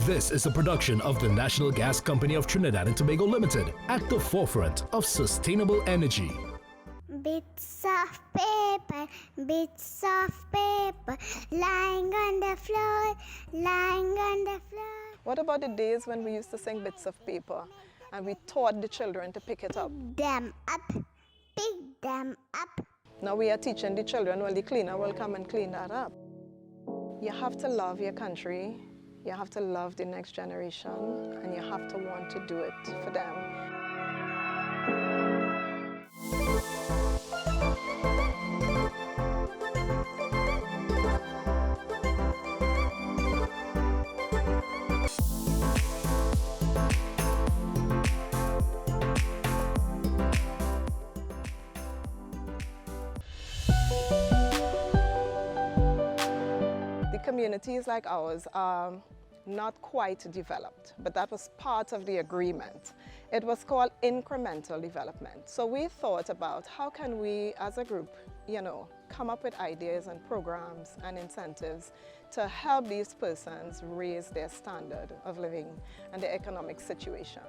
This is a production of the National Gas Company of Trinidad and Tobago Limited, at the forefront of sustainable energy. Bits of paper, lying on the floor, lying on the floor. What about the days when we used to sing bits of paper and we taught the children to pick it up? Pick them up. Now we are teaching the children, well, the cleaner will come and clean that up. You have to love your country, you have to love the next generation, and you have to want to do it for them. Communities like ours are not quite developed, but that was part of the agreement. It was called incremental development. So we thought about how can we as a group, come up with ideas and programs and incentives to help these persons raise their standard of living and their economic situation.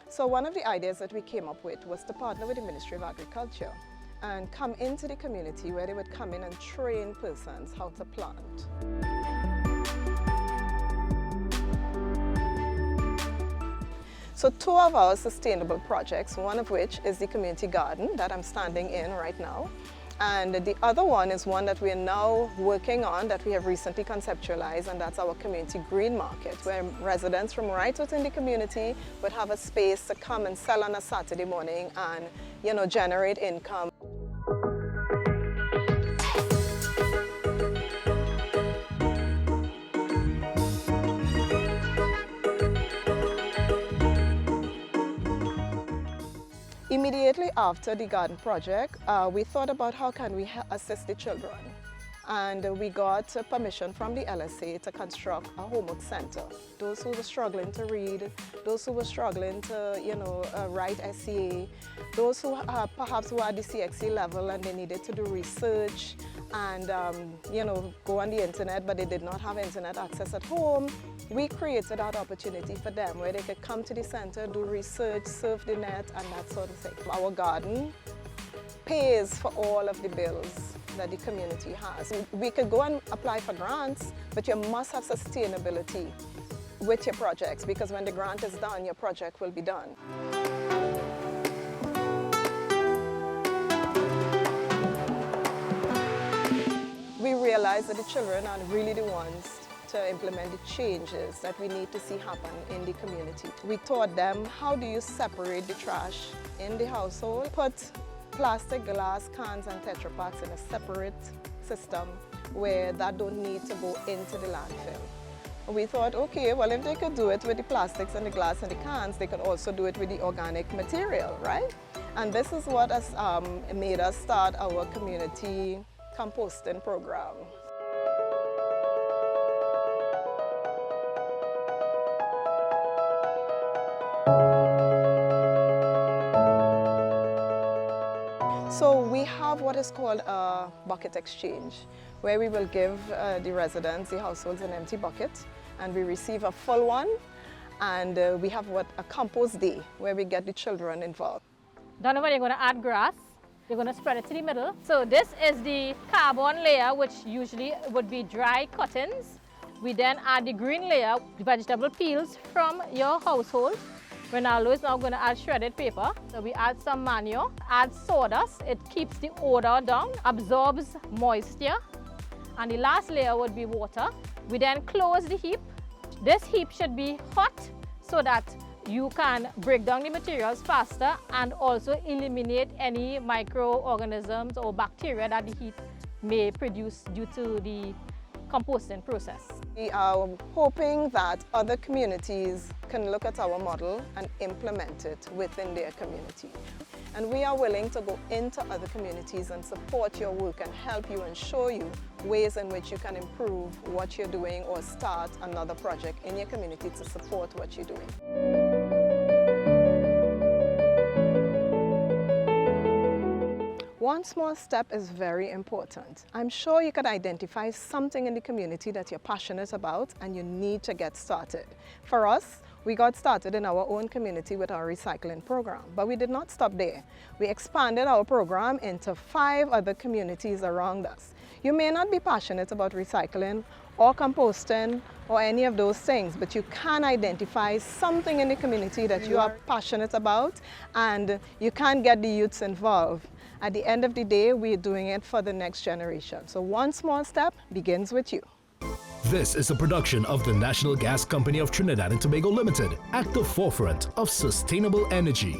So one of the ideas that we came up with was to partner with the Ministry of Agriculture and come into the community where they would come in and train persons how to plant. So two of our sustainable projects, one of which is the community garden that I'm standing in right now. And the other one is one that we are now working on that we have recently conceptualized, and that's our community green market, where residents from right within the community would have a space to come and sell on a Saturday morning and, generate income. Immediately after the garden project, we thought about how can we assist the children. And we got permission from the LSA to construct a homework center. Those who were struggling to read, those who were struggling to, write SCA, those who perhaps were at the CXC level and they needed to do research and, go on the internet, but they did not have internet access at home. We created that opportunity for them where they could come to the center, do research, surf the net, and that sort of thing. Our garden pays for all of the bills that the community has. We could go and apply for grants, but you must have sustainability with your projects, because when the grant is done, your project will be done. We realized that the children are really the ones to implement the changes that we need to see happen in the community. We taught them how do you separate the trash in the household, put plastic, glass, cans and Tetra Paks in a separate system where that don't need to go into the landfill. We thought, okay, well, if they could do it with the plastics and the glass and the cans, they could also do it with the organic material, right? And this is what has made us start our community composting program. So we have what is called a bucket exchange, where we will give the residents, the households, an empty bucket, and we receive a full one. And we have a compost day, where we get the children involved. Donovan, you're going to add grass. You're going to spread it to the middle. So this is the carbon layer, which usually would be dry cuttings. We then add the green layer, the vegetable peels from your household. Ronaldo is now going to add shredded paper. So we add some manure, add sawdust. It keeps the odor down, absorbs moisture. And the last layer would be water. We then close the heap. This heap should be hot so that you can break down the materials faster and also eliminate any microorganisms or bacteria that the heat may produce due to the composting process. We are hoping that other communities can look at our model and implement it within their community. And we are willing to go into other communities and support your work and help you and show you ways in which you can improve what you're doing or start another project in your community to support what you're doing. One small step is very important. I'm sure you could identify something in the community that you're passionate about and you need to get started. For us, we got started in our own community with our recycling program, but we did not stop there. We expanded our program into 5 other communities around us. You may not be passionate about recycling or composting or any of those things, but you can identify something in the community that you are passionate about and you can get the youths involved. At the end of the day, we're doing it for the next generation. So one small step begins with you. This is a production of the National Gas Company of Trinidad and Tobago Limited, at the forefront of sustainable energy.